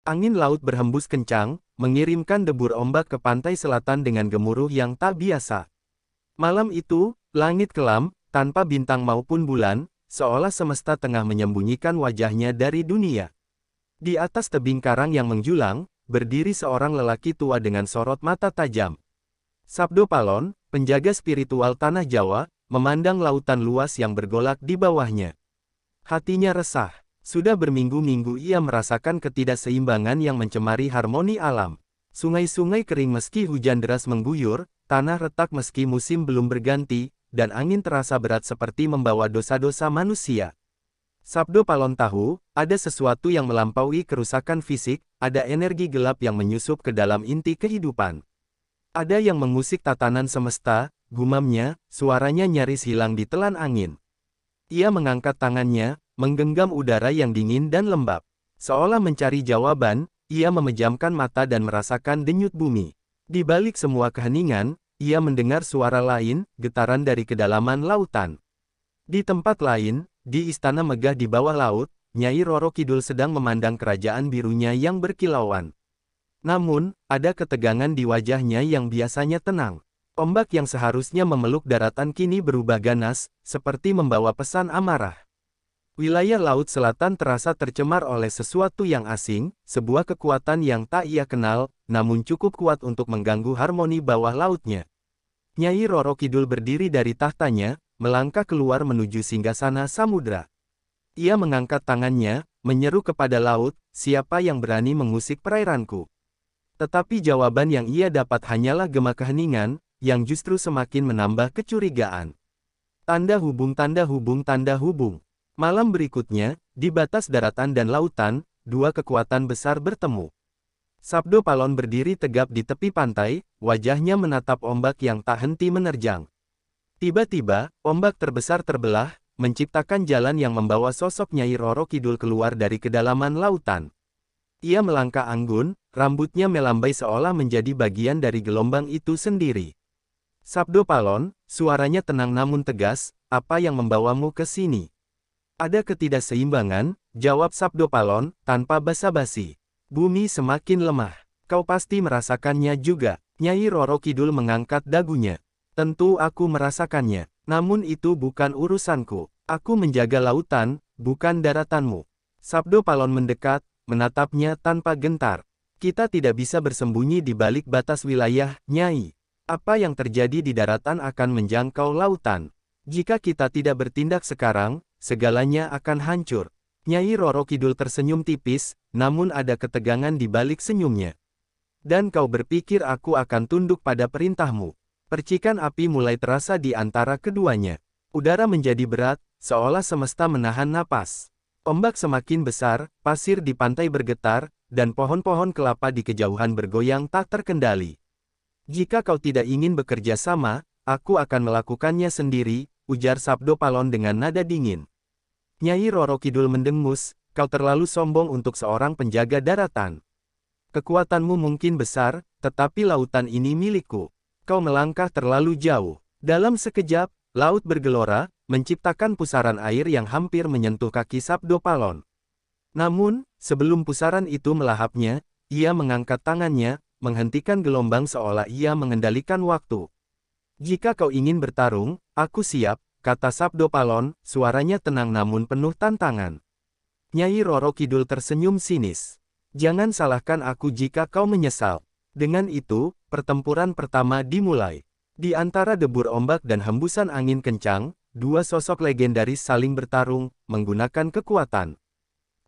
Angin laut berhembus kencang, mengirimkan debur ombak ke pantai selatan dengan gemuruh yang tak biasa. Malam itu, langit kelam, tanpa bintang maupun bulan, seolah semesta tengah menyembunyikan wajahnya dari dunia. Di atas tebing karang yang menjulang, berdiri seorang lelaki tua dengan sorot mata tajam. Sabdo Palon, penjaga spiritual tanah Jawa, memandang lautan luas yang bergolak di bawahnya. Hatinya resah. Sudah berminggu-minggu ia merasakan ketidakseimbangan yang mencemari harmoni alam. Sungai-sungai kering meski hujan deras mengguyur, tanah retak meski musim belum berganti, dan angin terasa berat seperti membawa dosa-dosa manusia. Sabdo Palon tahu, ada sesuatu yang melampaui kerusakan fisik, ada energi gelap yang menyusup ke dalam inti kehidupan. Ada yang mengusik tatanan semesta, gumamnya, suaranya nyaris hilang ditelan angin. Ia mengangkat tangannya, menggenggam udara yang dingin dan lembab. Seolah mencari jawaban, ia memejamkan mata dan merasakan denyut bumi. Di balik semua keheningan, ia mendengar suara lain, getaran dari kedalaman lautan. Di tempat lain, di istana megah di bawah laut, Nyai Roro Kidul sedang memandang kerajaan birunya yang berkilauan. Namun, ada ketegangan di wajahnya yang biasanya tenang. Ombak yang seharusnya memeluk daratan kini berubah ganas, seperti membawa pesan amarah. Wilayah Laut Selatan terasa tercemar oleh sesuatu yang asing, sebuah kekuatan yang tak ia kenal, namun cukup kuat untuk mengganggu harmoni bawah lautnya. Nyai Roro Kidul berdiri dari tahtanya, melangkah keluar menuju singgasana samudra. Ia mengangkat tangannya, menyeru kepada laut, siapa yang berani mengusik perairanku? Tetapi jawaban yang ia dapat hanyalah gema keheningan, yang justru semakin menambah kecurigaan. Tanda hubung, tanda hubung, tanda hubung. Malam berikutnya, di batas daratan dan lautan, dua kekuatan besar bertemu. Sabdo Palon berdiri tegap di tepi pantai, wajahnya menatap ombak yang tak henti menerjang. Tiba-tiba, ombak terbesar terbelah, menciptakan jalan yang membawa sosok Nyai Roro Kidul keluar dari kedalaman lautan. Ia melangkah anggun, rambutnya melambai seolah menjadi bagian dari gelombang itu sendiri. Sabdo Palon, suaranya tenang namun tegas, apa yang membawamu ke sini? Ada ketidakseimbangan, jawab Sabdo Palon, tanpa basa-basi. Bumi semakin lemah. Kau pasti merasakannya juga. Nyai Roro Kidul mengangkat dagunya. Tentu aku merasakannya. Namun itu bukan urusanku. Aku menjaga lautan, bukan daratanmu. Sabdo Palon mendekat, menatapnya tanpa gentar. Kita tidak bisa bersembunyi di balik batas wilayah, Nyai. Apa yang terjadi di daratan akan menjangkau lautan. Jika kita tidak bertindak sekarang, segalanya akan hancur. Nyai Roro Kidul tersenyum tipis, namun ada ketegangan di balik senyumnya. Dan kau berpikir aku akan tunduk pada perintahmu. Percikan api mulai terasa di antara keduanya. Udara menjadi berat, seolah semesta menahan napas. Ombak semakin besar, pasir di pantai bergetar, dan pohon-pohon kelapa di kejauhan bergoyang tak terkendali. Jika kau tidak ingin bekerja sama, aku akan melakukannya sendiri, ujar Sabdo Palon dengan nada dingin. Nyai Roro Kidul mendengus, kau terlalu sombong untuk seorang penjaga daratan. Kekuatanmu mungkin besar, tetapi lautan ini milikku. Kau melangkah terlalu jauh. Dalam sekejap, laut bergelora, menciptakan pusaran air yang hampir menyentuh kaki Sabdo Palon. Namun, sebelum pusaran itu melahapnya, ia mengangkat tangannya, menghentikan gelombang seolah ia mengendalikan waktu. Jika kau ingin bertarung, aku siap, kata Sabdo Palon, suaranya tenang namun penuh tantangan. Nyai Roro Kidul tersenyum sinis. Jangan salahkan aku jika kau menyesal. Dengan itu, pertempuran pertama dimulai. Di antara debur ombak dan hembusan angin kencang, dua sosok legendaris saling bertarung, menggunakan kekuatan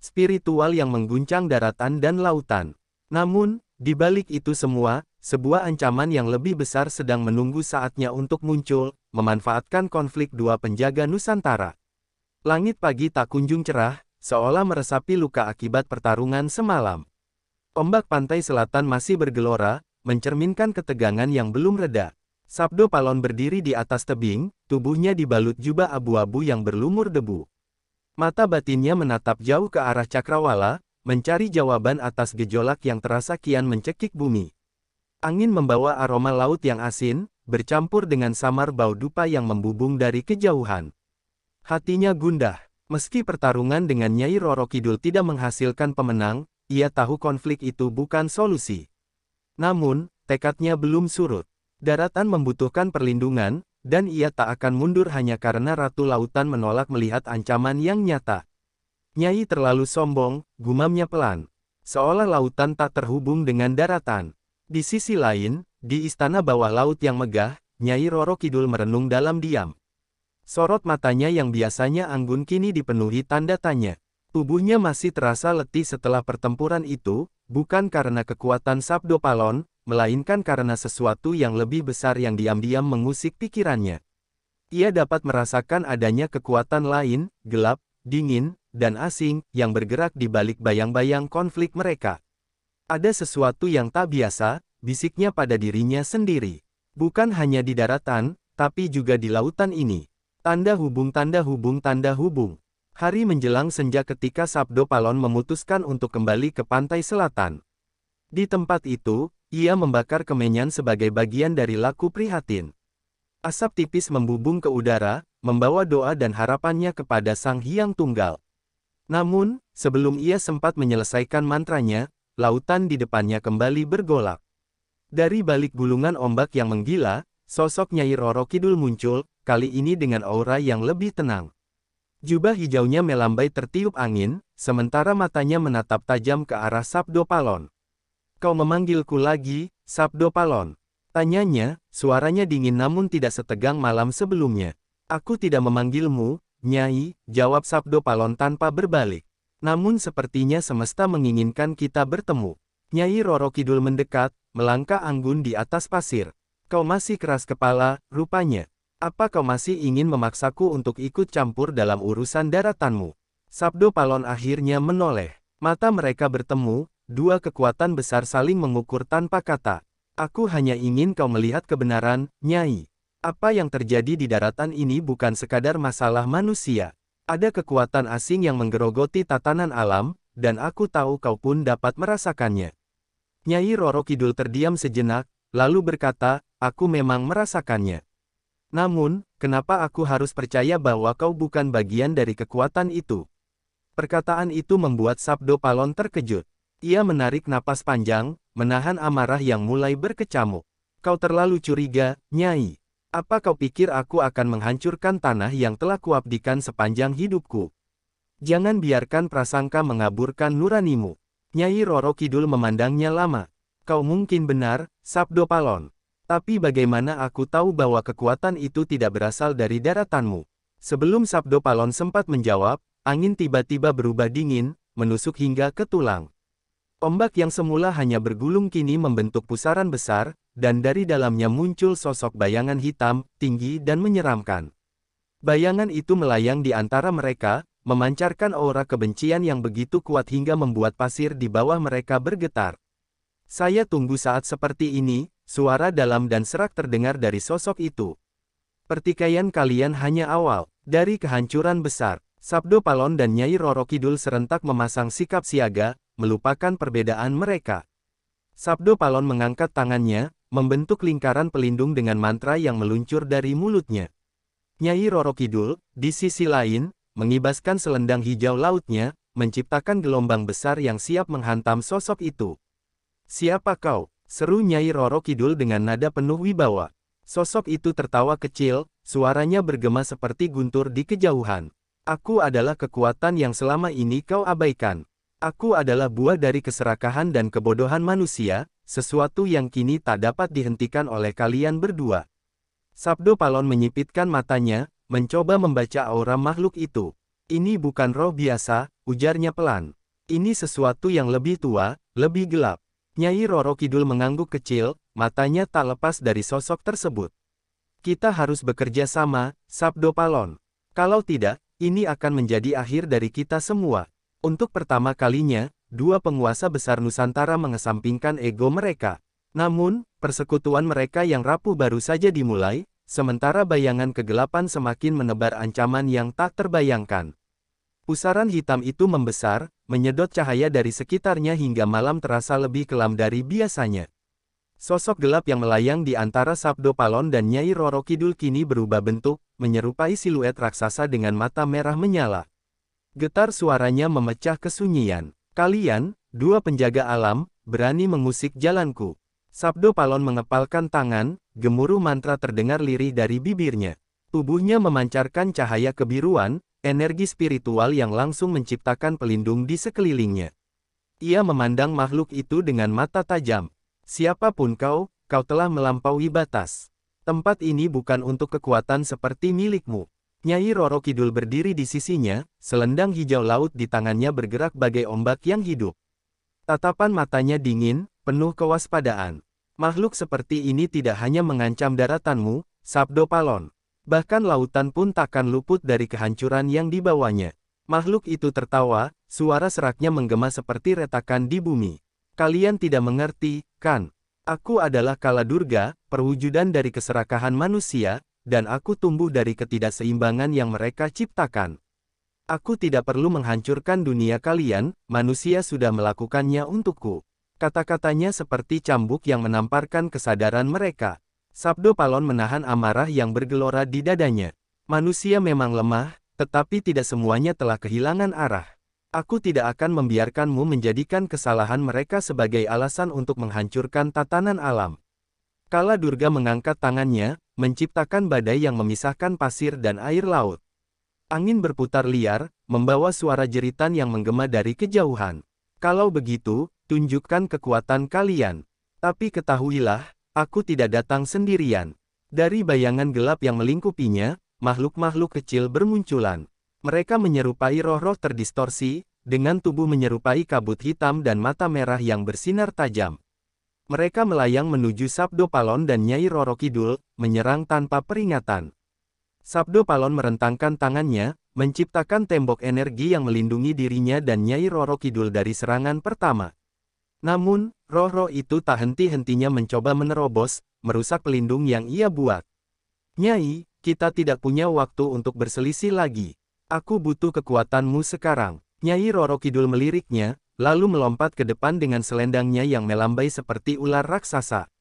spiritual yang mengguncang daratan dan lautan. Namun, di balik itu semua, sebuah ancaman yang lebih besar sedang menunggu saatnya untuk muncul, memanfaatkan konflik dua penjaga Nusantara. Langit pagi tak kunjung cerah, seolah meresapi luka akibat pertarungan semalam. Ombak pantai selatan masih bergelora, mencerminkan ketegangan yang belum reda. Sabdo Palon berdiri di atas tebing, tubuhnya dibalut jubah abu-abu yang berlumur debu. Mata batinnya menatap jauh ke arah cakrawala, mencari jawaban atas gejolak yang terasa kian mencekik bumi. Angin membawa aroma laut yang asin, bercampur dengan samar bau dupa yang membubung dari kejauhan. Hatinya gundah. Meski pertarungan dengan Nyai Roro Kidul tidak menghasilkan pemenang, ia tahu konflik itu bukan solusi. Namun, tekadnya belum surut. Daratan membutuhkan perlindungan, dan ia tak akan mundur hanya karena Ratu Lautan menolak melihat ancaman yang nyata. Nyai terlalu sombong, gumamnya pelan. Seolah lautan tak terhubung dengan daratan. Di sisi lain, di istana bawah laut yang megah, Nyai Roro Kidul merenung dalam diam. Sorot matanya yang biasanya anggun kini dipenuhi tanda tanya. Tubuhnya masih terasa letih setelah pertempuran itu, bukan karena kekuatan Sabdo Palon, melainkan karena sesuatu yang lebih besar yang diam-diam mengusik pikirannya. Ia dapat merasakan adanya kekuatan lain, gelap, dingin, dan asing, yang bergerak di balik bayang-bayang konflik mereka. Ada sesuatu yang tak biasa, bisiknya pada dirinya sendiri. Bukan hanya di daratan, tapi juga di lautan ini. Tanda hubung, tanda hubung, tanda hubung. Hari menjelang senja ketika Sabdo Palon memutuskan untuk kembali ke pantai selatan. Di tempat itu, ia membakar kemenyan sebagai bagian dari laku prihatin. Asap tipis membubung ke udara, membawa doa dan harapannya kepada Sang Hyang Tunggal. Namun, sebelum ia sempat menyelesaikan mantranya, lautan di depannya kembali bergolak. Dari balik gulungan ombak yang menggila, sosok Nyai Roro Kidul muncul, kali ini dengan aura yang lebih tenang. Jubah hijaunya melambai tertiup angin, sementara matanya menatap tajam ke arah Sabdo Palon. "Kau memanggilku lagi, Sabdo Palon?" tanyanya, suaranya dingin namun tidak setegang malam sebelumnya. "Aku tidak memanggilmu, Nyai," jawab Sabdo Palon tanpa berbalik. "Namun sepertinya semesta menginginkan kita bertemu." Nyai Roro Kidul mendekat, melangkah anggun di atas pasir. "Kau masih keras kepala, rupanya. Apa kau masih ingin memaksaku untuk ikut campur dalam urusan daratanmu?" Sabdo Palon akhirnya menoleh. Mata mereka bertemu, dua kekuatan besar saling mengukur tanpa kata. "Aku hanya ingin kau melihat kebenaran, Nyai. Apa yang terjadi di daratan ini bukan sekadar masalah manusia. Ada kekuatan asing yang menggerogoti tatanan alam, dan aku tahu kau pun dapat merasakannya." Nyai Roro Kidul terdiam sejenak, lalu berkata, "Aku memang merasakannya. Namun, kenapa aku harus percaya bahwa kau bukan bagian dari kekuatan itu?" Perkataan itu membuat Sabdo Palon terkejut. Ia menarik napas panjang, menahan amarah yang mulai berkecamuk. "Kau terlalu curiga, Nyai. Apa kau pikir aku akan menghancurkan tanah yang telah kuabdikan sepanjang hidupku? Jangan biarkan prasangka mengaburkan nuranimu." Nyai Roro Kidul memandangnya lama. "Kau mungkin benar, Sabdo Palon. Tapi bagaimana aku tahu bahwa kekuatan itu tidak berasal dari daratanmu?" Sebelum Sabdo Palon sempat menjawab, angin tiba-tiba berubah dingin, menusuk hingga ke tulang. Ombak yang semula hanya bergulung kini membentuk pusaran besar, dan dari dalamnya muncul sosok bayangan hitam, tinggi dan menyeramkan. Bayangan itu melayang di antara mereka, memancarkan aura kebencian yang begitu kuat hingga membuat pasir di bawah mereka bergetar. "Saya tunggu saat seperti ini," suara dalam dan serak terdengar dari sosok itu. "Pertikaian kalian hanya awal dari kehancuran besar." Sabdo Palon dan Nyai Roro Kidul serentak memasang sikap siaga, melupakan perbedaan mereka. Sabdo Palon mengangkat tangannya, membentuk lingkaran pelindung dengan mantra yang meluncur dari mulutnya. Nyai Roro Kidul, di sisi lain, mengibaskan selendang hijau lautnya, menciptakan gelombang besar yang siap menghantam sosok itu. "Siapa kau?" seru Nyai Roro Kidul dengan nada penuh wibawa. Sosok itu tertawa kecil, suaranya bergema seperti guntur di kejauhan. "Aku adalah kekuatan yang selama ini kau abaikan. Aku adalah buah dari keserakahan dan kebodohan manusia, sesuatu yang kini tak dapat dihentikan oleh kalian berdua." Sabdo Palon menyipitkan matanya, mencoba membaca aura makhluk itu. "Ini bukan roh biasa," ujarnya pelan. "Ini sesuatu yang lebih tua, lebih gelap." Nyai Roro Kidul mengangguk kecil, matanya tak lepas dari sosok tersebut. "Kita harus bekerja sama, Sabdo Palon. Kalau tidak, ini akan menjadi akhir dari kita semua." Untuk pertama kalinya, dua penguasa besar Nusantara mengesampingkan ego mereka. Namun, persekutuan mereka yang rapuh baru saja dimulai, sementara bayangan kegelapan semakin menebar ancaman yang tak terbayangkan. Pusaran hitam itu membesar, menyedot cahaya dari sekitarnya hingga malam terasa lebih kelam dari biasanya. Sosok gelap yang melayang di antara Sabdo Palon dan Nyai Roro Kidul kini berubah bentuk, menyerupai siluet raksasa dengan mata merah menyala. Getar suaranya memecah kesunyian. Kalian, dua penjaga alam, berani mengusik jalanku. Sabdo Palon mengepalkan tangan, gemuruh mantra terdengar lirih dari bibirnya. Tubuhnya memancarkan cahaya kebiruan, energi spiritual yang langsung menciptakan pelindung di sekelilingnya. Ia memandang makhluk itu dengan mata tajam. Siapapun kau, kau telah melampaui batas. Tempat ini bukan untuk kekuatan seperti milikmu. Nyai Roro Kidul berdiri di sisinya, selendang hijau laut di tangannya bergerak bagai ombak yang hidup. Tatapan matanya dingin, penuh kewaspadaan. Makhluk seperti ini tidak hanya mengancam daratanmu, Sabdo Palon. Bahkan lautan pun takkan luput dari kehancuran yang dibawanya. Makhluk itu tertawa, suara seraknya menggema seperti retakan di bumi. Kalian tidak mengerti, kan? Aku adalah Kala Durga, perwujudan dari keserakahan manusia, dan aku tumbuh dari ketidakseimbangan yang mereka ciptakan. Aku tidak perlu menghancurkan dunia kalian, manusia sudah melakukannya untukku. Kata-katanya seperti cambuk yang menamparkan kesadaran mereka. Sabdo Palon menahan amarah yang bergelora di dadanya. Manusia memang lemah, tetapi tidak semuanya telah kehilangan arah. Aku tidak akan membiarkanmu menjadikan kesalahan mereka sebagai alasan untuk menghancurkan tatanan alam. Kala Durga mengangkat tangannya, menciptakan badai yang memisahkan pasir dan air laut. Angin berputar liar, membawa suara jeritan yang menggema dari kejauhan. Kalau begitu, tunjukkan kekuatan kalian. Tapi ketahuilah, aku tidak datang sendirian. Dari bayangan gelap yang melingkupinya, makhluk-makhluk kecil bermunculan. Mereka menyerupai roh-roh terdistorsi, dengan tubuh menyerupai kabut hitam dan mata merah yang bersinar tajam. Mereka melayang menuju Sabdo Palon dan Nyai Roro Kidul, menyerang tanpa peringatan. Sabdo Palon merentangkan tangannya, menciptakan tembok energi yang melindungi dirinya dan Nyai Roro Kidul dari serangan pertama. Namun, roh-roh itu tak henti-hentinya mencoba menerobos, merusak pelindung yang ia buat. Nyai, kita tidak punya waktu untuk berselisih lagi. Aku butuh kekuatanmu sekarang. Nyai Roro Kidul meliriknya, lalu melompat ke depan dengan selendangnya yang melambai seperti ular raksasa.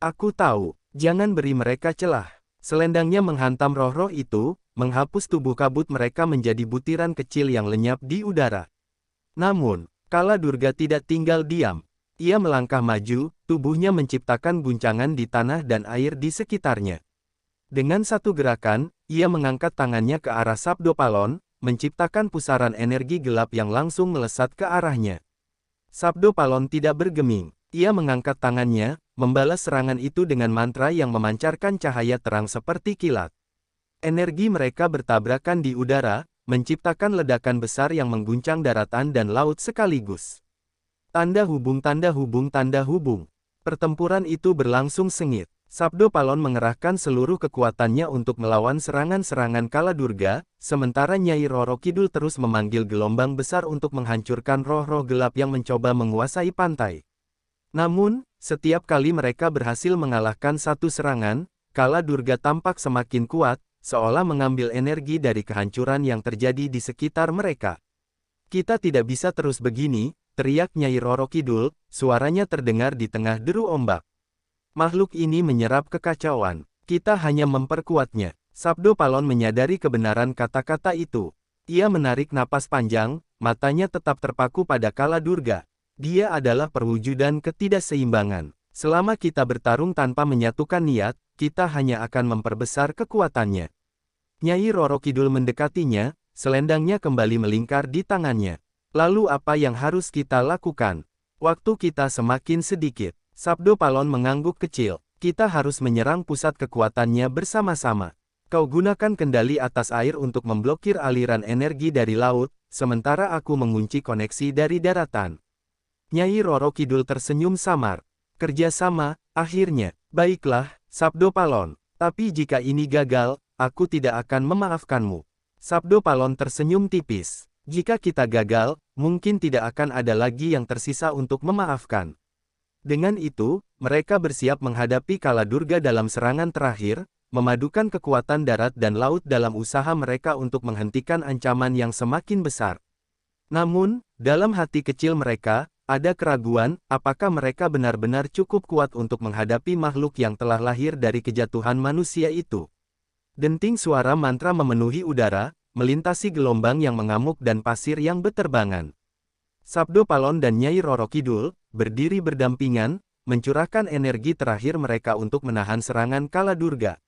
Aku tahu, jangan beri mereka celah. Selendangnya menghantam roh-roh itu, menghapus tubuh kabut mereka menjadi butiran kecil yang lenyap di udara. Namun, Kala Durga tidak tinggal diam. Ia melangkah maju, tubuhnya menciptakan guncangan di tanah dan air di sekitarnya. Dengan satu gerakan, ia mengangkat tangannya ke arah Sabdo Palon, menciptakan pusaran energi gelap yang langsung melesat ke arahnya. Sabdo Palon tidak bergeming. Ia mengangkat tangannya, membalas serangan itu dengan mantra yang memancarkan cahaya terang seperti kilat. Energi mereka bertabrakan di udara, menciptakan ledakan besar yang mengguncang daratan dan laut sekaligus. Tanda hubung, tanda hubung, tanda hubung. Pertempuran itu berlangsung sengit. Sabdo Palon mengerahkan seluruh kekuatannya untuk melawan serangan-serangan Kala Durga, sementara Nyai Roro Kidul terus memanggil gelombang besar untuk menghancurkan roh-roh gelap yang mencoba menguasai pantai. Namun, setiap kali mereka berhasil mengalahkan satu serangan, Kala Durga tampak semakin kuat, seolah mengambil energi dari kehancuran yang terjadi di sekitar mereka. Kita tidak bisa terus begini, teriak Nyai Roro Kidul, suaranya terdengar di tengah deru ombak. Makhluk ini menyerap kekacauan. Kita hanya memperkuatnya. Sabdo Palon menyadari kebenaran kata-kata itu. Ia menarik napas panjang, matanya tetap terpaku pada Kala Durga. Dia adalah perwujudan ketidakseimbangan. Selama kita bertarung tanpa menyatukan niat, kita hanya akan memperbesar kekuatannya. Nyai Roro Kidul mendekatinya, selendangnya kembali melingkar di tangannya. Lalu apa yang harus kita lakukan? Waktu kita semakin sedikit. Sabdo Palon mengangguk kecil. Kita harus menyerang pusat kekuatannya bersama-sama. Kau gunakan kendali atas air untuk memblokir aliran energi dari laut, sementara aku mengunci koneksi dari daratan. Nyai Roro Kidul tersenyum samar. Kerjasama, akhirnya. Baiklah, Sabdo Palon. Tapi jika ini gagal, aku tidak akan memaafkanmu. Sabdo Palon tersenyum tipis. Jika kita gagal, mungkin tidak akan ada lagi yang tersisa untuk memaafkan. Dengan itu, mereka bersiap menghadapi Kala Durga dalam serangan terakhir, memadukan kekuatan darat dan laut dalam usaha mereka untuk menghentikan ancaman yang semakin besar. Namun, dalam hati kecil mereka, ada keraguan, apakah mereka benar-benar cukup kuat untuk menghadapi makhluk yang telah lahir dari kejatuhan manusia itu. Denting suara mantra memenuhi udara, melintasi gelombang yang mengamuk dan pasir yang beterbangan. Sabdo Palon dan Nyai Roro Kidul, berdiri berdampingan, mencurahkan energi terakhir mereka untuk menahan serangan Kala Durga.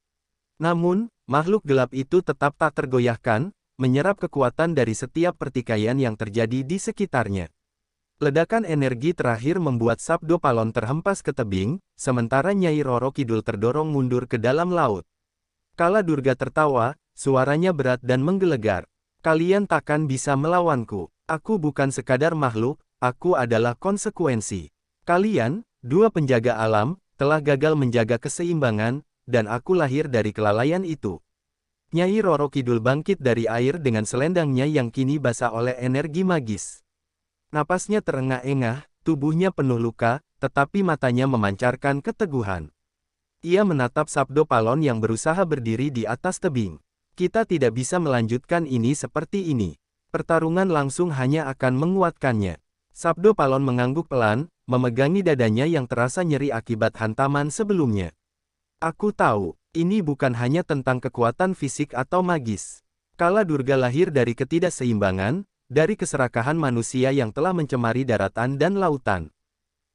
Namun, makhluk gelap itu tetap tak tergoyahkan, menyerap kekuatan dari setiap pertikaian yang terjadi di sekitarnya. Ledakan energi terakhir membuat Sabdo Palon terhempas ke tebing, sementara Nyai Roro Kidul terdorong mundur ke dalam laut. Kala Durga tertawa, suaranya berat dan menggelegar. Kalian takkan bisa melawanku. Aku bukan sekadar makhluk, aku adalah konsekuensi. Kalian, dua penjaga alam, telah gagal menjaga keseimbangan, dan aku lahir dari kelalaian itu. Nyai Roro Kidul bangkit dari air dengan selendangnya yang kini basah oleh energi magis. Napasnya terengah-engah, tubuhnya penuh luka, tetapi matanya memancarkan keteguhan. Ia menatap Sabdo Palon yang berusaha berdiri di atas tebing. Kita tidak bisa melanjutkan ini seperti ini. Pertarungan langsung hanya akan menguatkannya. Sabdo Palon mengangguk pelan, memegangi dadanya yang terasa nyeri akibat hantaman sebelumnya. Aku tahu, ini bukan hanya tentang kekuatan fisik atau magis. Kala Durga lahir dari ketidakseimbangan, dari keserakahan manusia yang telah mencemari daratan dan lautan.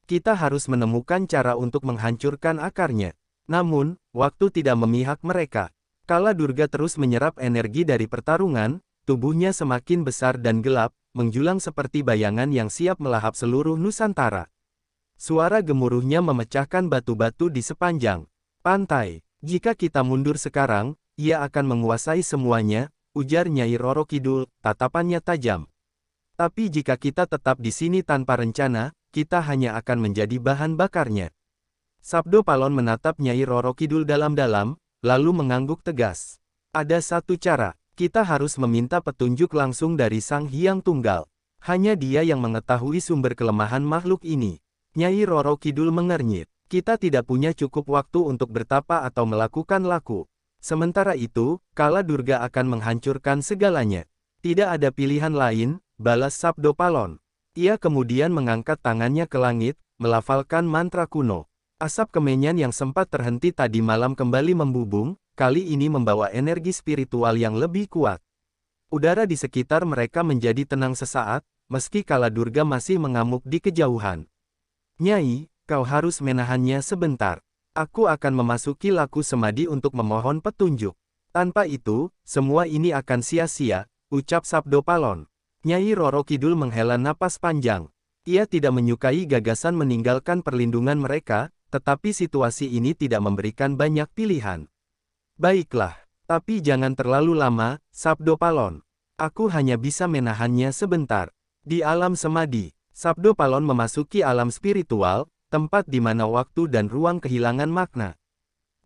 Kita harus menemukan cara untuk menghancurkan akarnya. Namun, waktu tidak memihak mereka. Kala Durga terus menyerap energi dari pertarungan, tubuhnya semakin besar dan gelap, menjulang seperti bayangan yang siap melahap seluruh Nusantara. Suara gemuruhnya memecahkan batu-batu di sepanjang pantai. Jika kita mundur sekarang, ia akan menguasai semuanya, ujar Nyai Roro Kidul, tatapannya tajam. Tapi jika kita tetap di sini tanpa rencana, kita hanya akan menjadi bahan bakarnya. Sabdo Palon menatap Nyai Roro Kidul dalam-dalam, lalu mengangguk tegas. Ada satu cara, kita harus meminta petunjuk langsung dari Sang Hyang Tunggal. Hanya dia yang mengetahui sumber kelemahan makhluk ini. Nyai Roro Kidul mengernyit. Kita tidak punya cukup waktu untuk bertapa atau melakukan laku. Sementara itu, Kala Durga akan menghancurkan segalanya. Tidak ada pilihan lain, balas Sabdo Palon. Ia kemudian mengangkat tangannya ke langit, melafalkan mantra kuno. Asap kemenyan yang sempat terhenti tadi malam kembali membubung, kali ini membawa energi spiritual yang lebih kuat. Udara di sekitar mereka menjadi tenang sesaat, meski Kala Durga masih mengamuk di kejauhan. Nyai, kau harus menahannya sebentar. Aku akan memasuki laku semadi untuk memohon petunjuk. Tanpa itu, semua ini akan sia-sia, ucap Sabdo Palon. Nyai Roro Kidul menghela napas panjang. Ia tidak menyukai gagasan meninggalkan perlindungan mereka, tetapi situasi ini tidak memberikan banyak pilihan. Baiklah, tapi jangan terlalu lama, Sabdo Palon. Aku hanya bisa menahannya sebentar. Di alam semadi, Sabdo Palon memasuki alam spiritual, tempat di mana waktu dan ruang kehilangan makna.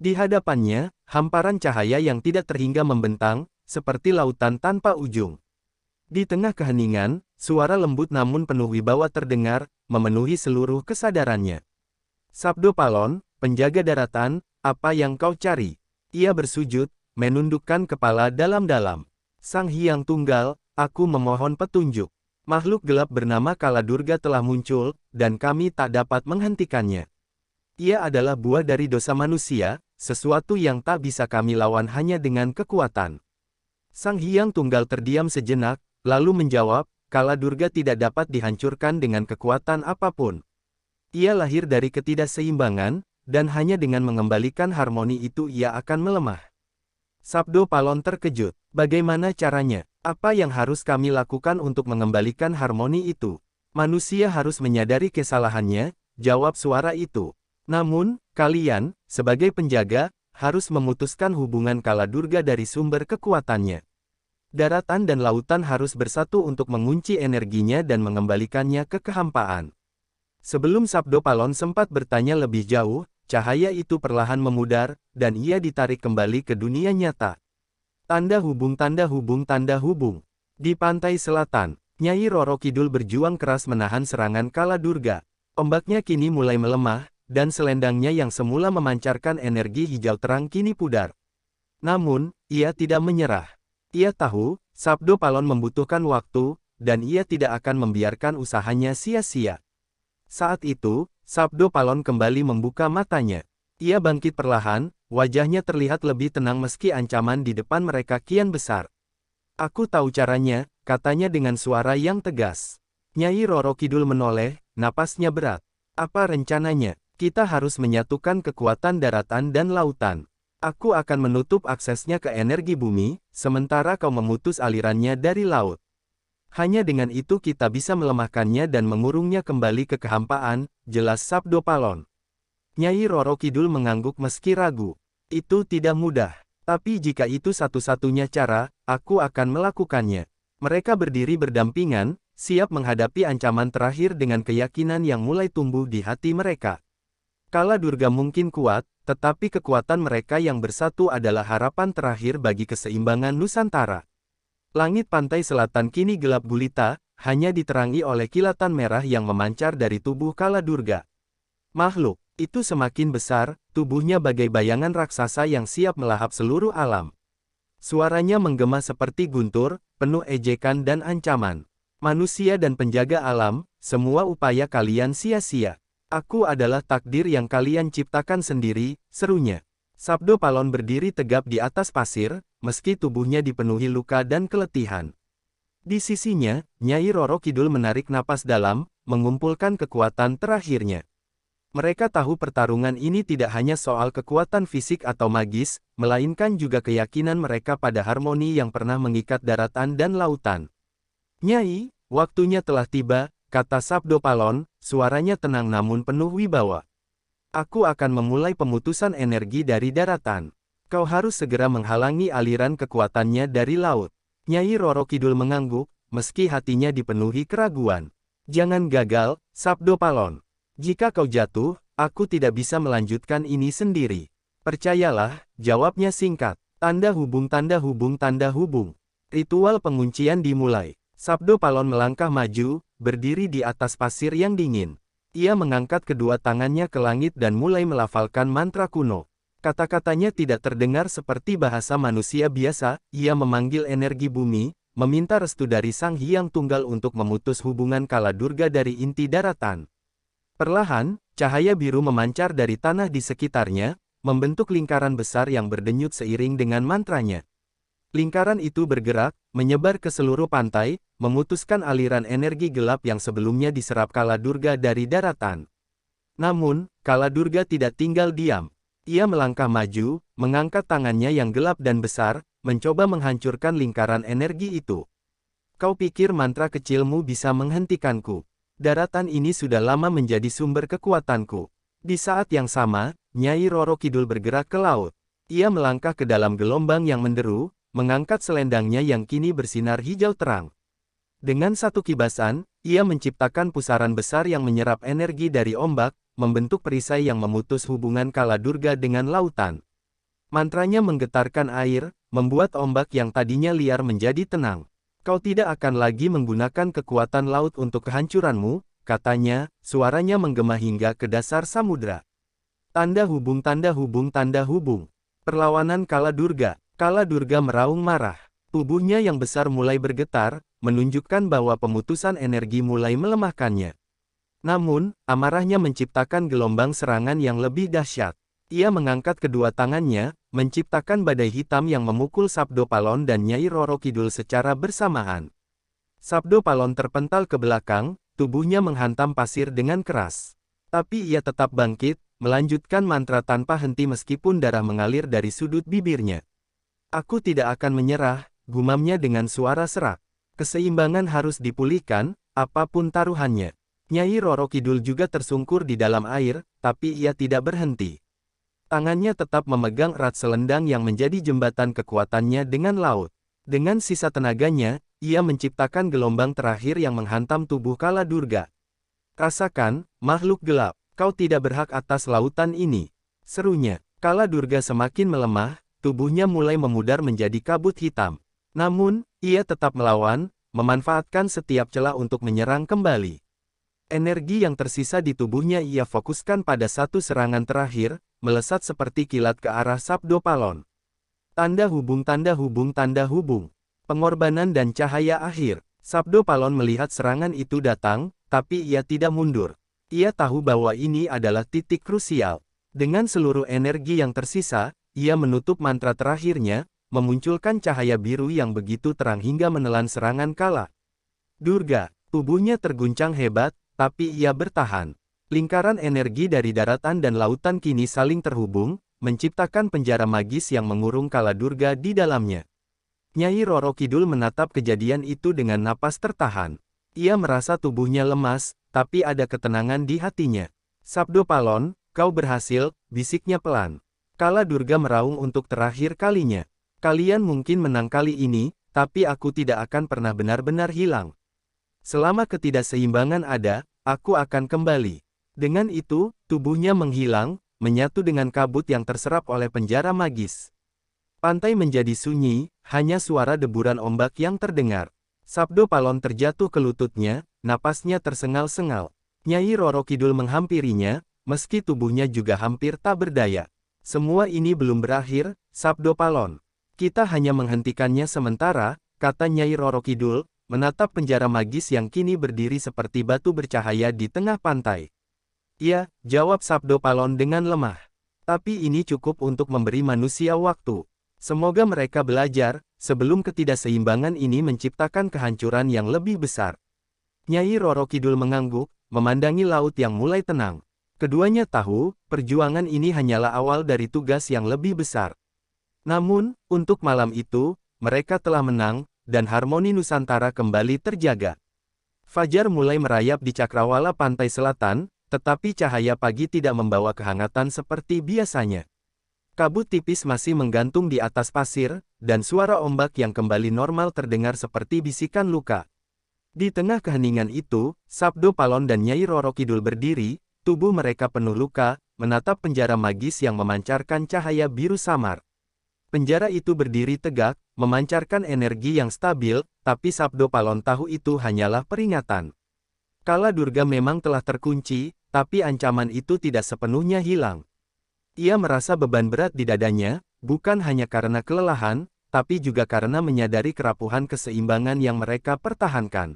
Di hadapannya, hamparan cahaya yang tidak terhingga membentang, seperti lautan tanpa ujung. Di tengah keheningan, suara lembut namun penuh wibawa terdengar, memenuhi seluruh kesadarannya. Sabdo Palon, penjaga daratan, apa yang kau cari? Ia bersujud, menundukkan kepala dalam-dalam. Sang Hyang Tunggal, aku memohon petunjuk. Makhluk gelap bernama Kala Durga telah muncul, dan kami tak dapat menghentikannya. Ia adalah buah dari dosa manusia, sesuatu yang tak bisa kami lawan hanya dengan kekuatan. Sang Hyang Tunggal terdiam sejenak, lalu menjawab, Kala Durga tidak dapat dihancurkan dengan kekuatan apapun. Ia lahir dari ketidakseimbangan, dan hanya dengan mengembalikan harmoni itu ia akan melemah. Sabdo Palon terkejut. Bagaimana caranya? Apa yang harus kami lakukan untuk mengembalikan harmoni itu? Manusia harus menyadari kesalahannya, jawab suara itu. Namun, kalian, sebagai penjaga, harus memutuskan hubungan Kala Durga dari sumber kekuatannya. Daratan dan lautan harus bersatu untuk mengunci energinya dan mengembalikannya ke kehampaan. Sebelum Sabdo Palon sempat bertanya lebih jauh, cahaya itu perlahan memudar, dan ia ditarik kembali ke dunia nyata. Tanda hubung, tanda hubung, tanda hubung. Di pantai selatan, Nyai Roro Kidul berjuang keras menahan serangan Kala Durga. Ombaknya kini mulai melemah, dan selendangnya yang semula memancarkan energi hijau terang kini pudar. Namun, ia tidak menyerah. Ia tahu, Sabdo Palon membutuhkan waktu, dan ia tidak akan membiarkan usahanya sia-sia. Saat itu, Sabdo Palon kembali membuka matanya. Ia bangkit perlahan, wajahnya terlihat lebih tenang meski ancaman di depan mereka kian besar. Aku tahu caranya, katanya dengan suara yang tegas. Nyai Roro Kidul menoleh, napasnya berat. Apa rencananya? Kita harus menyatukan kekuatan daratan dan lautan. Aku akan menutup aksesnya ke energi bumi, sementara kau memutus alirannya dari laut. Hanya dengan itu kita bisa melemahkannya dan mengurungnya kembali ke kehampaan, jelas Sabdo Palon. Nyai Roro Kidul mengangguk meski ragu. Itu tidak mudah. Tapi jika itu satu-satunya cara, aku akan melakukannya. Mereka berdiri berdampingan, siap menghadapi ancaman terakhir dengan keyakinan yang mulai tumbuh di hati mereka. Kala Durga mungkin kuat, tetapi kekuatan mereka yang bersatu adalah harapan terakhir bagi keseimbangan Nusantara. Langit pantai selatan kini gelap gulita, hanya diterangi oleh kilatan merah yang memancar dari tubuh Kala Durga. Makhluk itu semakin besar, tubuhnya bagai bayangan raksasa yang siap melahap seluruh alam. Suaranya menggema seperti guntur, penuh ejekan dan ancaman. Manusia dan penjaga alam, semua upaya kalian sia-sia. Aku adalah takdir yang kalian ciptakan sendiri, serunya. Sabdo Palon berdiri tegap di atas pasir, meski tubuhnya dipenuhi luka dan keletihan. Di sisinya, Nyai Roro Kidul menarik napas dalam, mengumpulkan kekuatan terakhirnya. Mereka tahu pertarungan ini tidak hanya soal kekuatan fisik atau magis, melainkan juga keyakinan mereka pada harmoni yang pernah mengikat daratan dan lautan. Nyai, waktunya telah tiba, kata Sabdo Palon, suaranya tenang namun penuh wibawa. Aku akan memulai pemutusan energi dari daratan. Kau harus segera menghalangi aliran kekuatannya dari laut. Nyai Roro Kidul mengangguk, meski hatinya dipenuhi keraguan. Jangan gagal, Sabdo Palon. Jika kau jatuh, aku tidak bisa melanjutkan ini sendiri. Percayalah, jawabnya singkat. Tanda hubung tanda hubung tanda hubung. Ritual penguncian dimulai. Sabdo Palon melangkah maju, berdiri di atas pasir yang dingin. Ia mengangkat kedua tangannya ke langit dan mulai melafalkan mantra kuno. Kata-katanya tidak terdengar seperti bahasa manusia biasa, ia memanggil energi bumi, meminta restu dari Sang Hyang Tunggal untuk memutus hubungan Kala Durga dari inti daratan. Perlahan, cahaya biru memancar dari tanah di sekitarnya, membentuk lingkaran besar yang berdenyut seiring dengan mantranya. Lingkaran itu bergerak, menyebar ke seluruh pantai, memutuskan aliran energi gelap yang sebelumnya diserap Kala Durga dari daratan. Namun, Kala Durga tidak tinggal diam. Ia melangkah maju, mengangkat tangannya yang gelap dan besar, mencoba menghancurkan lingkaran energi itu. Kau pikir mantra kecilmu bisa menghentikanku? Daratan ini sudah lama menjadi sumber kekuatanku. Di saat yang sama, Nyai Roro Kidul bergerak ke laut. Ia melangkah ke dalam gelombang yang menderu, mengangkat selendangnya yang kini bersinar hijau terang. Dengan satu kibasan, ia menciptakan pusaran besar yang menyerap energi dari ombak, membentuk perisai yang memutus hubungan Kala Durga dengan lautan. Mantranya menggetarkan air, membuat ombak yang tadinya liar menjadi tenang. Kau tidak akan lagi menggunakan kekuatan laut untuk kehancuranmu, katanya, suaranya menggema hingga ke dasar samudra. Tanda hubung tanda hubung tanda hubung. Perlawanan Kala Durga. Kala Durga meraung marah. Tubuhnya yang besar mulai bergetar, menunjukkan bahwa pemutusan energi mulai melemahkannya. Namun, amarahnya menciptakan gelombang serangan yang lebih dahsyat. Ia mengangkat kedua tangannya, menciptakan badai hitam yang memukul Sabdo Palon dan Nyai Roro Kidul secara bersamaan. Sabdo Palon terpental ke belakang, tubuhnya menghantam pasir dengan keras. Tapi ia tetap bangkit, melanjutkan mantra tanpa henti meskipun darah mengalir dari sudut bibirnya. Aku tidak akan menyerah, gumamnya dengan suara serak. Keseimbangan harus dipulihkan, apapun taruhannya. Nyai Roro Kidul juga tersungkur di dalam air, tapi ia tidak berhenti. Tangannya tetap memegang erat selendang yang menjadi jembatan kekuatannya dengan laut. Dengan sisa tenaganya, ia menciptakan gelombang terakhir yang menghantam tubuh Kala Durga. Rasakan, makhluk gelap, kau tidak berhak atas lautan ini. Serunya, Kala Durga semakin melemah, tubuhnya mulai memudar menjadi kabut hitam. Namun, ia tetap melawan, memanfaatkan setiap celah untuk menyerang kembali. Energi yang tersisa di tubuhnya ia fokuskan pada satu serangan terakhir, melesat seperti kilat ke arah Sabdo Palon. Tanda hubung tanda hubung tanda hubung. Pengorbanan dan cahaya akhir. Sabdo Palon melihat serangan itu datang, tapi ia tidak mundur. Ia tahu bahwa ini adalah titik krusial. Dengan seluruh energi yang tersisa, ia menutup mantra terakhirnya, memunculkan cahaya biru yang begitu terang hingga menelan serangan Kala Durga. Tubuhnya terguncang hebat, tapi ia bertahan. Lingkaran energi dari daratan dan lautan kini saling terhubung, menciptakan penjara magis yang mengurung Kaladurga di dalamnya. Nyai Roro Kidul menatap kejadian itu dengan napas tertahan. Ia merasa tubuhnya lemas, tapi ada ketenangan di hatinya. Sabdo Palon, kau berhasil, bisiknya pelan. Kaladurga meraung untuk terakhir kalinya. Kalian mungkin menang kali ini, tapi aku tidak akan pernah benar-benar hilang. Selama ketidakseimbangan ada, aku akan kembali. Dengan itu, tubuhnya menghilang, menyatu dengan kabut yang terserap oleh penjara magis. Pantai menjadi sunyi, hanya suara deburan ombak yang terdengar. Sabdo Palon terjatuh ke lututnya, napasnya tersengal-sengal. Nyai Roro Kidul menghampirinya, meski tubuhnya juga hampir tak berdaya. Semua ini belum berakhir, Sabdo Palon. Kita hanya menghentikannya sementara, kata Nyai Roro Kidul, menatap penjara magis yang kini berdiri seperti batu bercahaya di tengah pantai. Ya, jawab Sabdo Palon dengan lemah. Tapi ini cukup untuk memberi manusia waktu. Semoga mereka belajar, sebelum ketidakseimbangan ini menciptakan kehancuran yang lebih besar. Nyai Roro Kidul mengangguk, memandangi laut yang mulai tenang. Keduanya tahu, perjuangan ini hanyalah awal dari tugas yang lebih besar. Namun, untuk malam itu, mereka telah menang, dan harmoni Nusantara kembali terjaga. Fajar mulai merayap di cakrawala pantai selatan, tetapi cahaya pagi tidak membawa kehangatan seperti biasanya. Kabut tipis masih menggantung di atas pasir, dan suara ombak yang kembali normal terdengar seperti bisikan luka. Di tengah keheningan itu, Sabdo Palon dan Nyai Roro Kidul berdiri, tubuh mereka penuh luka, menatap penjara magis yang memancarkan cahaya biru samar. Penjara itu berdiri tegak, memancarkan energi yang stabil, tapi Sabdo Palon tahu itu hanyalah peringatan. Kaladurga memang telah terkunci, tapi ancaman itu tidak sepenuhnya hilang. Ia merasa beban berat di dadanya, bukan hanya karena kelelahan, tapi juga karena menyadari kerapuhan keseimbangan yang mereka pertahankan.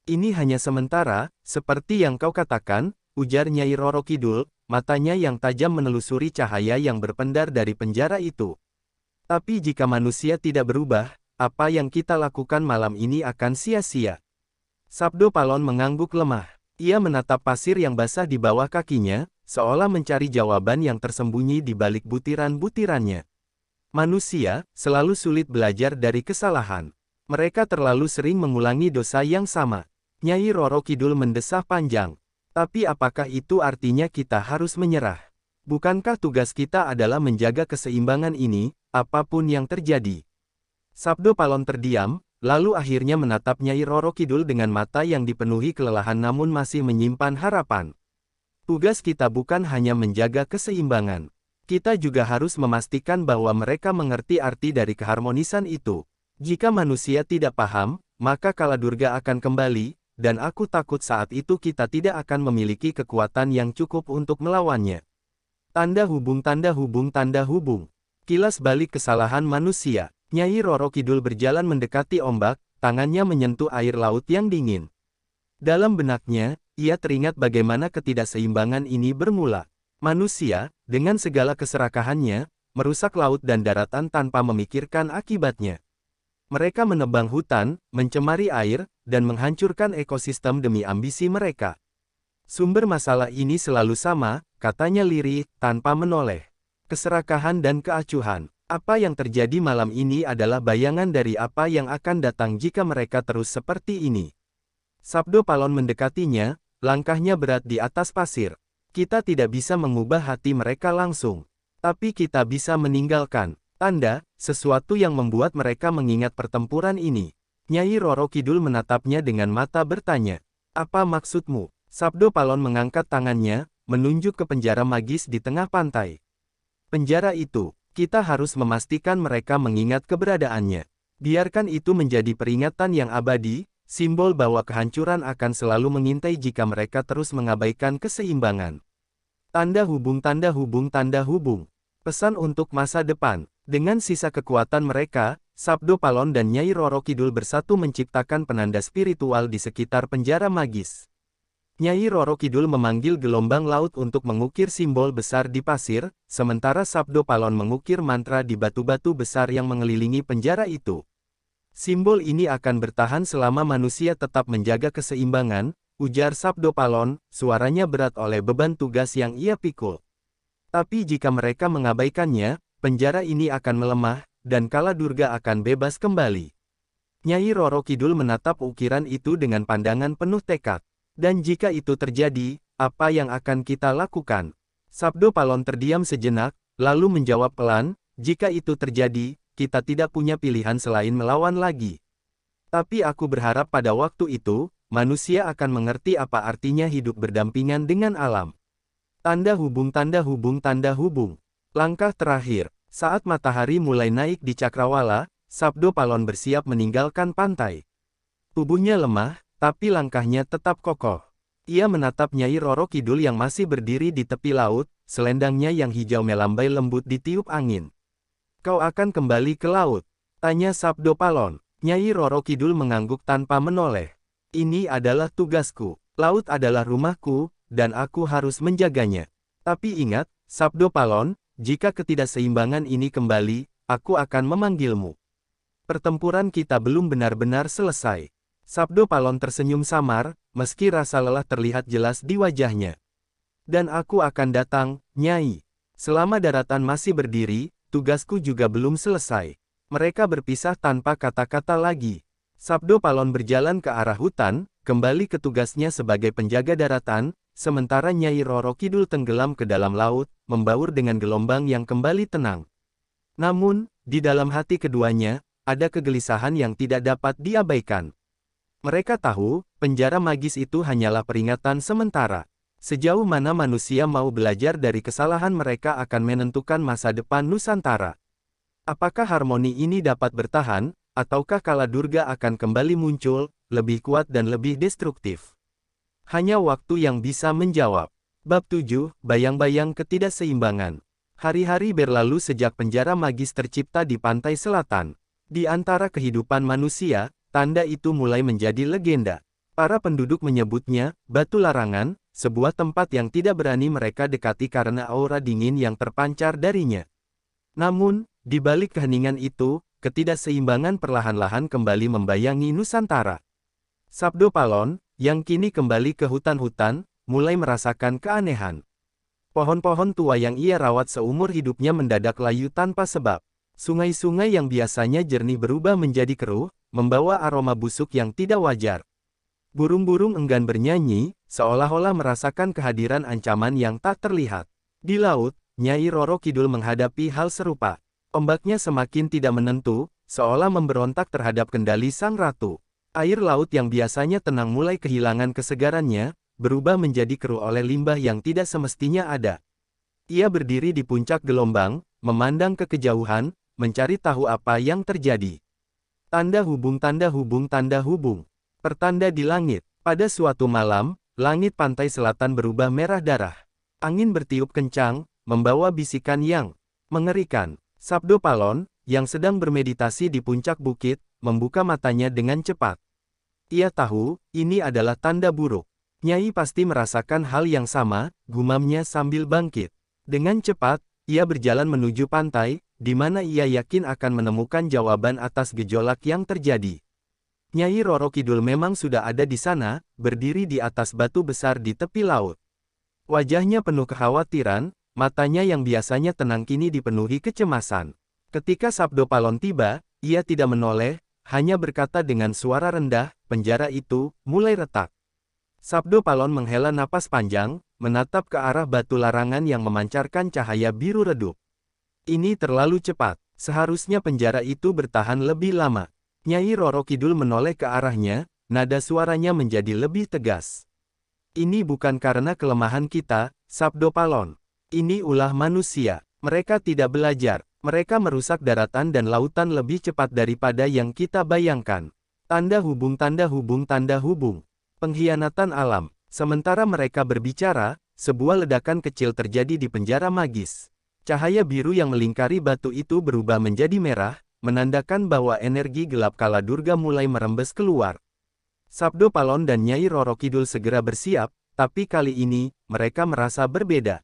Ini hanya sementara, seperti yang kau katakan, ujar Nyai Roro Kidul, matanya yang tajam menelusuri cahaya yang berpendar dari penjara itu. Tapi jika manusia tidak berubah, apa yang kita lakukan malam ini akan sia-sia. Sabdo Palon mengangguk lemah. Ia menatap pasir yang basah di bawah kakinya, seolah mencari jawaban yang tersembunyi di balik butiran-butirannya. Manusia selalu sulit belajar dari kesalahan. Mereka terlalu sering mengulangi dosa yang sama. Nyai Roro Kidul mendesah panjang. Tapi apakah itu artinya kita harus menyerah? Bukankah tugas kita adalah menjaga keseimbangan ini, apapun yang terjadi? Sabdo Palon terdiam, lalu akhirnya menatap Nyai Roro Kidul dengan mata yang dipenuhi kelelahan namun masih menyimpan harapan. Tugas kita bukan hanya menjaga keseimbangan. Kita juga harus memastikan bahwa mereka mengerti arti dari keharmonisan itu. Jika manusia tidak paham, maka Kaladurga akan kembali, dan aku takut saat itu kita tidak akan memiliki kekuatan yang cukup untuk melawannya. Tanda hubung tanda hubung tanda hubung. Kilas balik kesalahan manusia. Nyai Roro Kidul berjalan mendekati ombak, tangannya menyentuh air laut yang dingin. Dalam benaknya, ia teringat bagaimana ketidakseimbangan ini bermula. Manusia, dengan segala keserakahannya, merusak laut dan daratan tanpa memikirkan akibatnya. Mereka menebang hutan, mencemari air, dan menghancurkan ekosistem demi ambisi mereka. Sumber masalah ini selalu sama, katanya lirih, tanpa menoleh. Keserakahan dan keacuhan. Apa yang terjadi malam ini adalah bayangan dari apa yang akan datang jika mereka terus seperti ini. Sabdo Palon mendekatinya, langkahnya berat di atas pasir. Kita tidak bisa mengubah hati mereka langsung. Tapi kita bisa meninggalkan tanda, sesuatu yang membuat mereka mengingat pertempuran ini. Nyai Roro Kidul menatapnya dengan mata bertanya. Apa maksudmu? Sabdo Palon mengangkat tangannya, menunjuk ke penjara magis di tengah pantai. Penjara itu, kita harus memastikan mereka mengingat keberadaannya. Biarkan itu menjadi peringatan yang abadi, simbol bahwa kehancuran akan selalu mengintai jika mereka terus mengabaikan keseimbangan. Tanda hubung tanda hubung tanda hubung. Pesan untuk masa depan. Dengan sisa kekuatan mereka, Sabdo Palon dan Nyai Roro Kidul bersatu menciptakan penanda spiritual di sekitar penjara magis. Nyai Roro Kidul memanggil gelombang laut untuk mengukir simbol besar di pasir, sementara Sabdo Palon mengukir mantra di batu-batu besar yang mengelilingi penjara itu. Simbol ini akan bertahan selama manusia tetap menjaga keseimbangan, ujar Sabdo Palon, suaranya berat oleh beban tugas yang ia pikul. Tapi jika mereka mengabaikannya, penjara ini akan melemah, dan Kala Durga akan bebas kembali. Nyai Roro Kidul menatap ukiran itu dengan pandangan penuh tekad. Dan jika itu terjadi, apa yang akan kita lakukan? Sabdo Palon terdiam sejenak, lalu menjawab pelan, jika itu terjadi, kita tidak punya pilihan selain melawan lagi. Tapi aku berharap pada waktu itu, manusia akan mengerti apa artinya hidup berdampingan dengan alam. Tanda hubung tanda hubung tanda hubung. Langkah terakhir, saat matahari mulai naik di Cakrawala, Sabdo Palon bersiap meninggalkan pantai. Tubuhnya lemah, tapi langkahnya tetap kokoh. Ia menatap Nyai Roro Kidul yang masih berdiri di tepi laut, selendangnya yang hijau melambai lembut ditiup angin. Kau akan kembali ke laut? Tanya Sabdo Palon. Nyai Roro Kidul mengangguk tanpa menoleh. Ini adalah tugasku. Laut adalah rumahku, dan aku harus menjaganya. Tapi ingat, Sabdo Palon, jika ketidakseimbangan ini kembali, aku akan memanggilmu. Pertempuran kita belum benar-benar selesai. Sabdo Palon tersenyum samar, meski rasa lelah terlihat jelas di wajahnya. Dan aku akan datang, Nyai. Selama daratan masih berdiri, tugasku juga belum selesai. Mereka berpisah tanpa kata-kata lagi. Sabdo Palon berjalan ke arah hutan, kembali ke tugasnya sebagai penjaga daratan, sementara Nyai Roro Kidul tenggelam ke dalam laut, membaur dengan gelombang yang kembali tenang. Namun, di dalam hati keduanya, ada kegelisahan yang tidak dapat diabaikan. Mereka tahu, penjara magis itu hanyalah peringatan sementara. Sejauh mana manusia mau belajar dari kesalahan mereka akan menentukan masa depan Nusantara. Apakah harmoni ini dapat bertahan, ataukah Kala Durga akan kembali muncul, lebih kuat dan lebih destruktif? Hanya waktu yang bisa menjawab. Bab 7, Bayang-bayang ketidakseimbangan. Hari-hari berlalu sejak penjara magis tercipta di pantai selatan. Di antara kehidupan manusia, tanda itu mulai menjadi legenda. Para penduduk menyebutnya, Batu Larangan, sebuah tempat yang tidak berani mereka dekati karena aura dingin yang terpancar darinya. Namun, di balik keheningan itu, ketidakseimbangan perlahan-lahan kembali membayangi Nusantara. Sabdo Palon, yang kini kembali ke hutan-hutan, mulai merasakan keanehan. Pohon-pohon tua yang ia rawat seumur hidupnya mendadak layu tanpa sebab. Sungai-sungai yang biasanya jernih berubah menjadi keruh, membawa aroma busuk yang tidak wajar. Burung-burung enggan bernyanyi, seolah-olah merasakan kehadiran ancaman yang tak terlihat. Di laut, Nyai Roro Kidul menghadapi hal serupa. Ombaknya semakin tidak menentu, seolah memberontak terhadap kendali sang ratu. Air laut yang biasanya tenang mulai kehilangan kesegarannya, berubah menjadi keruh oleh limbah yang tidak semestinya ada. Ia berdiri di puncak gelombang, memandang ke kejauhan, mencari tahu apa yang terjadi. Tanda hubung tanda hubung tanda hubung. Pertanda di langit. Pada suatu malam, langit pantai selatan berubah merah darah. Angin bertiup kencang, membawa bisikan yang mengerikan. Sabdo Palon, yang sedang bermeditasi di puncak bukit, membuka matanya dengan cepat. Ia tahu, ini adalah tanda buruk. Nyai pasti merasakan hal yang sama, gumamnya sambil bangkit. Dengan cepat, ia berjalan menuju pantai, di mana ia yakin akan menemukan jawaban atas gejolak yang terjadi. Nyai Roro Kidul memang sudah ada di sana, berdiri di atas batu besar di tepi laut. Wajahnya penuh kekhawatiran, matanya yang biasanya tenang kini dipenuhi kecemasan. Ketika Sabdo Palon tiba, ia tidak menoleh, hanya berkata dengan suara rendah, penjara itu mulai retak. Sabdo Palon menghela napas panjang, menatap ke arah batu larangan yang memancarkan cahaya biru redup. Ini terlalu cepat, seharusnya penjara itu bertahan lebih lama. Nyai Roro Kidul menoleh ke arahnya, nada suaranya menjadi lebih tegas. Ini bukan karena kelemahan kita, Sabdo Palon. Ini ulah manusia. Mereka tidak belajar. Mereka merusak daratan dan lautan lebih cepat daripada yang kita bayangkan. Tanda hubung tanda hubung tanda hubung. Pengkhianatan alam. Sementara mereka berbicara, sebuah ledakan kecil terjadi di penjara magis. Cahaya biru yang melingkari batu itu berubah menjadi merah, menandakan bahwa energi gelap Kala Durga mulai merembes keluar. Sabdo Palon dan Nyai Roro Kidul segera bersiap, tapi kali ini, mereka merasa berbeda.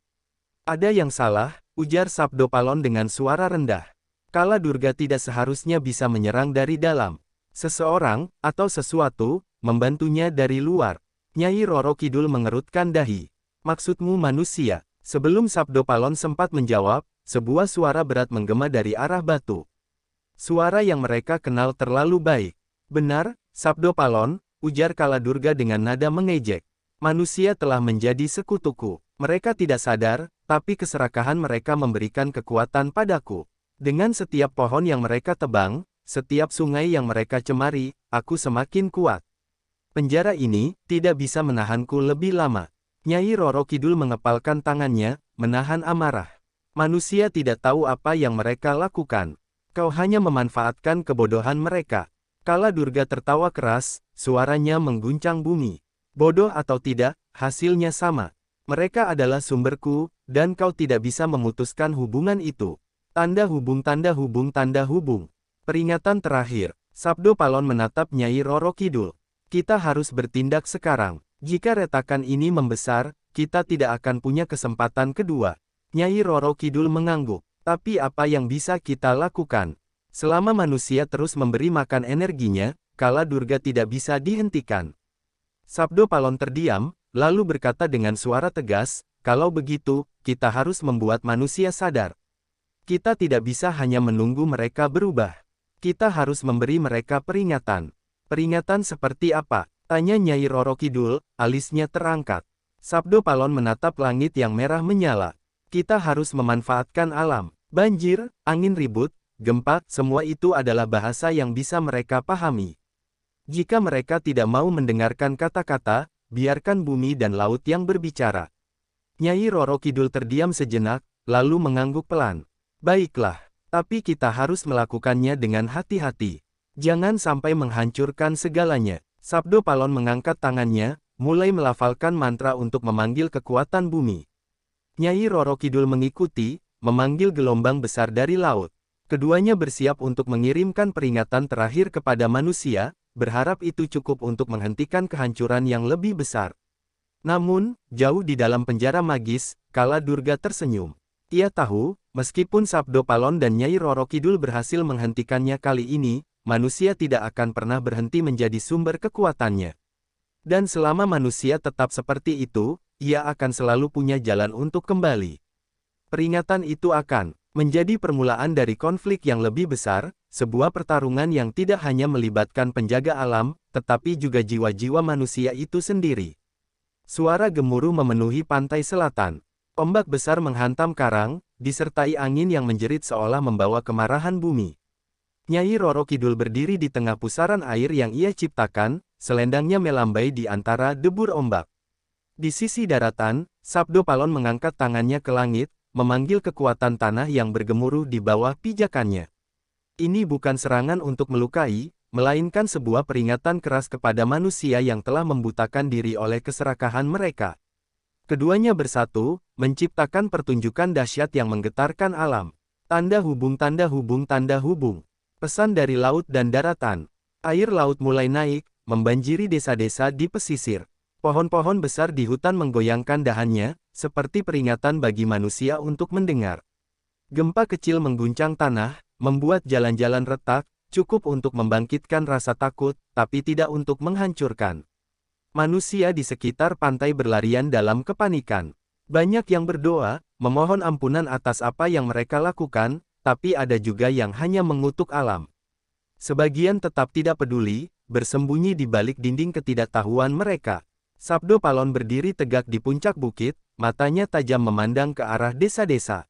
Ada yang salah, ujar Sabdo Palon dengan suara rendah. Kala Durga tidak seharusnya bisa menyerang dari dalam. Seseorang, atau sesuatu, membantunya dari luar. Nyai Roro Kidul mengerutkan dahi. Maksudmu manusia? Sebelum Sabdo Palon sempat menjawab, sebuah suara berat menggema dari arah batu. Suara yang mereka kenal terlalu baik. Benar, Sabdo Palon, ujar Kaladurga dengan nada mengejek. Manusia telah menjadi sekutuku. Mereka tidak sadar, tapi keserakahan mereka memberikan kekuatan padaku. Dengan setiap pohon yang mereka tebang, setiap sungai yang mereka cemari, aku semakin kuat. Penjara ini tidak bisa menahanku lebih lama. Nyai Roro Kidul mengepalkan tangannya, menahan amarah. Manusia tidak tahu apa yang mereka lakukan. Kau hanya memanfaatkan kebodohan mereka. Kaladurga tertawa keras, suaranya mengguncang bumi. Bodoh atau tidak, hasilnya sama. Mereka adalah sumberku, dan kau tidak bisa memutuskan hubungan itu. Tanda hubung tanda hubung tanda hubung. Peringatan terakhir. Sabdo Palon menatap Nyai Roro Kidul. Kita harus bertindak sekarang. Jika retakan ini membesar, kita tidak akan punya kesempatan kedua. Nyai Roro Kidul mengangguk. Tapi apa yang bisa kita lakukan? Selama manusia terus memberi makan energinya, Kaladurga tidak bisa dihentikan. Sabdo Palon terdiam, lalu berkata dengan suara tegas, kalau begitu, kita harus membuat manusia sadar. Kita tidak bisa hanya menunggu mereka berubah. Kita harus memberi mereka peringatan. Peringatan seperti apa? Tanya Nyai Roro Kidul, alisnya terangkat. Sabdo Palon menatap langit yang merah menyala. Kita harus memanfaatkan alam. Banjir, angin ribut, gempa, semua itu adalah bahasa yang bisa mereka pahami. Jika mereka tidak mau mendengarkan kata-kata, biarkan bumi dan laut yang berbicara. Nyai Roro Kidul terdiam sejenak, lalu mengangguk pelan. Baiklah. Tapi kita harus melakukannya dengan hati-hati. Jangan sampai menghancurkan segalanya. Sabdo Palon mengangkat tangannya, mulai melafalkan mantra untuk memanggil kekuatan bumi. Nyai Roro Kidul mengikuti, memanggil gelombang besar dari laut. Keduanya bersiap untuk mengirimkan peringatan terakhir kepada manusia, berharap itu cukup untuk menghentikan kehancuran yang lebih besar. Namun, jauh di dalam penjara magis, Kaladurga tersenyum. Ia tahu, meskipun Sabdo Palon dan Nyai Roro Kidul berhasil menghentikannya kali ini, manusia tidak akan pernah berhenti menjadi sumber kekuatannya. Dan selama manusia tetap seperti itu, ia akan selalu punya jalan untuk kembali. Peringatan itu akan menjadi permulaan dari konflik yang lebih besar, sebuah pertarungan yang tidak hanya melibatkan penjaga alam, tetapi juga jiwa-jiwa manusia itu sendiri. Suara gemuruh memenuhi pantai selatan. Ombak besar menghantam karang, disertai angin yang menjerit seolah membawa kemarahan bumi. Nyai Roro Kidul berdiri di tengah pusaran air yang ia ciptakan, selendangnya melambai di antara debur ombak. Di sisi daratan, Sabdo Palon mengangkat tangannya ke langit, memanggil kekuatan tanah yang bergemuruh di bawah pijakannya. Ini bukan serangan untuk melukai, melainkan sebuah peringatan keras kepada manusia yang telah membutakan diri oleh keserakahan mereka. Keduanya bersatu, menciptakan pertunjukan dahsyat yang menggetarkan alam. Tanda hubung tanda hubung tanda hubung. Pesan dari laut dan daratan. Air laut mulai naik, membanjiri desa-desa di pesisir. Pohon-pohon besar di hutan menggoyangkan dahannya, seperti peringatan bagi manusia untuk mendengar. Gempa kecil mengguncang tanah, membuat jalan-jalan retak, cukup untuk membangkitkan rasa takut, tapi tidak untuk menghancurkan. Manusia di sekitar pantai berlarian dalam kepanikan. Banyak yang berdoa, memohon ampunan atas apa yang mereka lakukan, tapi ada juga yang hanya mengutuk alam. Sebagian tetap tidak peduli, bersembunyi di balik dinding ketidaktahuan mereka. Sabdo Palon berdiri tegak di puncak bukit, matanya tajam memandang ke arah desa-desa.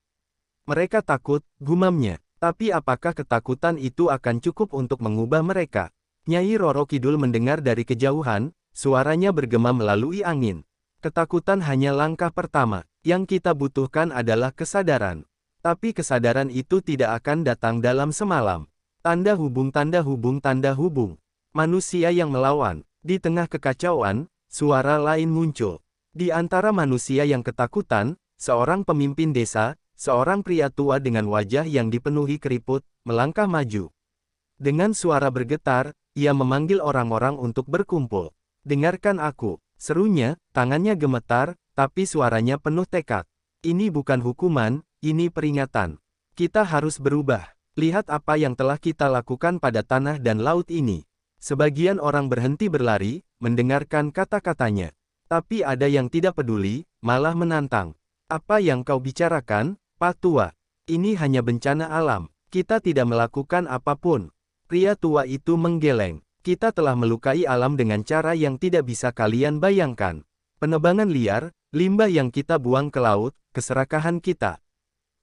Mereka takut, gumamnya. Tapi apakah ketakutan itu akan cukup untuk mengubah mereka? Nyai Roro Kidul mendengar dari kejauhan, suaranya bergema melalui angin. Ketakutan hanya langkah pertama. Yang kita butuhkan adalah kesadaran. Tapi kesadaran itu tidak akan datang dalam semalam. Tanda hubung tanda hubung tanda hubung. Manusia yang melawan. Di tengah kekacauan, suara lain muncul. Di antara manusia yang ketakutan, seorang pemimpin desa, seorang pria tua dengan wajah yang dipenuhi keriput, melangkah maju. Dengan suara bergetar, ia memanggil orang-orang untuk berkumpul. Dengarkan aku, serunya, tangannya gemetar, tapi suaranya penuh tekad. Ini bukan hukuman, ini peringatan. Kita harus berubah. Lihat apa yang telah kita lakukan pada tanah dan laut ini. Sebagian orang berhenti berlari, mendengarkan kata-katanya. Tapi ada yang tidak peduli, malah menantang. Apa yang kau bicarakan, Pak Tua? Ini hanya bencana alam. Kita tidak melakukan apapun. Pria tua itu menggeleng. Kita telah melukai alam dengan cara yang tidak bisa kalian bayangkan. Penebangan liar, limbah yang kita buang ke laut, keserakahan kita.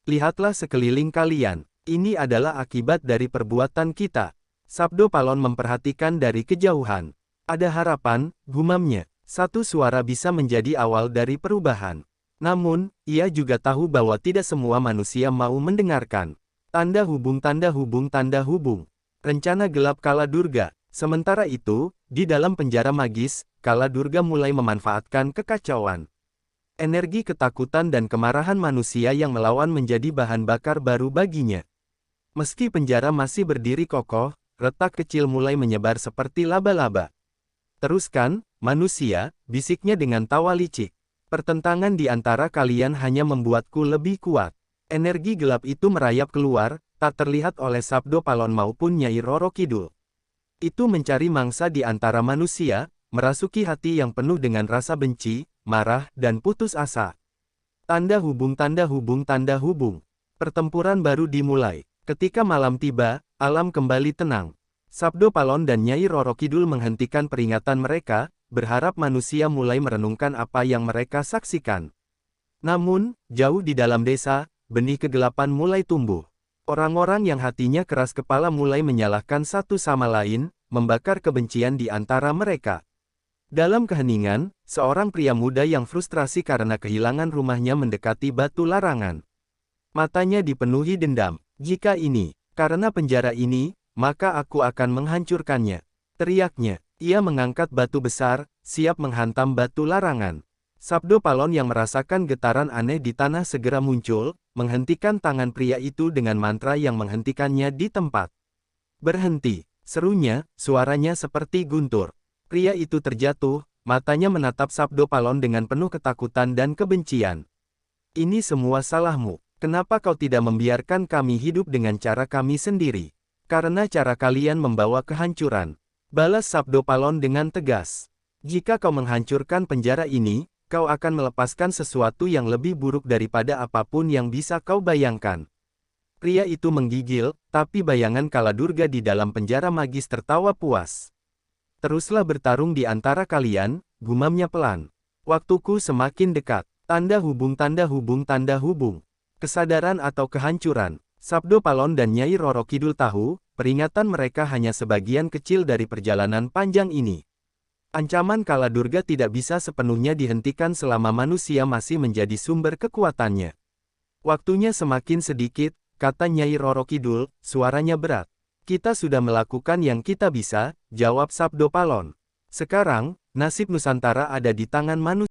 Lihatlah sekeliling kalian. Ini adalah akibat dari perbuatan kita. Sabdo Palon memperhatikan dari kejauhan. Ada harapan, gumamnya. Satu suara bisa menjadi awal dari perubahan. Namun, ia juga tahu bahwa tidak semua manusia mau mendengarkan. Tanda hubung, tanda hubung, tanda hubung. Rencana gelap Kala Durga. Sementara itu, di dalam penjara magis, Kala Durga mulai memanfaatkan kekacauan. Energi ketakutan dan kemarahan manusia yang melawan menjadi bahan bakar baru baginya. Meski penjara masih berdiri kokoh, retak kecil mulai menyebar seperti laba-laba. Teruskan, manusia, bisiknya dengan tawa licik. Pertentangan di antara kalian hanya membuatku lebih kuat. Energi gelap itu merayap keluar, tak terlihat oleh Sabdo Palon maupun Nyai Roro Kidul. Itu mencari mangsa di antara manusia, merasuki hati yang penuh dengan rasa benci, marah, dan putus asa. Tanda hubung, tanda hubung, tanda hubung. Pertempuran baru dimulai. Ketika malam tiba, alam kembali tenang. Sabdo Palon dan Nyai Roro Kidul menghentikan peringatan mereka, berharap manusia mulai merenungkan apa yang mereka saksikan. Namun, jauh di dalam desa, benih kegelapan mulai tumbuh. Orang-orang yang hatinya keras kepala mulai menyalahkan satu sama lain, membakar kebencian di antara mereka. Dalam keheningan, seorang pria muda yang frustrasi karena kehilangan rumahnya mendekati batu larangan. Matanya dipenuhi dendam. Jika ini, karena penjara ini, maka aku akan menghancurkannya. Teriaknya. Ia mengangkat batu besar, siap menghantam batu larangan. Sabdo Palon yang merasakan getaran aneh di tanah segera muncul, menghentikan tangan pria itu dengan mantra yang menghentikannya di tempat. Berhenti, serunya, suaranya seperti guntur. Pria itu terjatuh, matanya menatap Sabdo Palon dengan penuh ketakutan dan kebencian. Ini semua salahmu. Kenapa kau tidak membiarkan kami hidup dengan cara kami sendiri? Karena cara kalian membawa kehancuran. Balas Sabdo Palon dengan tegas. Jika kau menghancurkan penjara ini, kau akan melepaskan sesuatu yang lebih buruk daripada apapun yang bisa kau bayangkan. Pria itu menggigil, tapi bayangan Kala Durga di dalam penjara magis tertawa puas. Teruslah bertarung di antara kalian, gumamnya pelan. Waktuku semakin dekat. Tanda hubung, tanda hubung, tanda hubung. Kesadaran atau kehancuran. Sabdo Palon dan Nyai Roro Kidul tahu, peringatan mereka hanya sebagian kecil dari perjalanan panjang ini. Ancaman Kala Durga tidak bisa sepenuhnya dihentikan selama manusia masih menjadi sumber kekuatannya. Waktunya semakin sedikit, kata Nyai Roro Kidul, suaranya berat. Kita sudah melakukan yang kita bisa, jawab Sabdo Palon. Sekarang, nasib Nusantara ada di tangan manusia.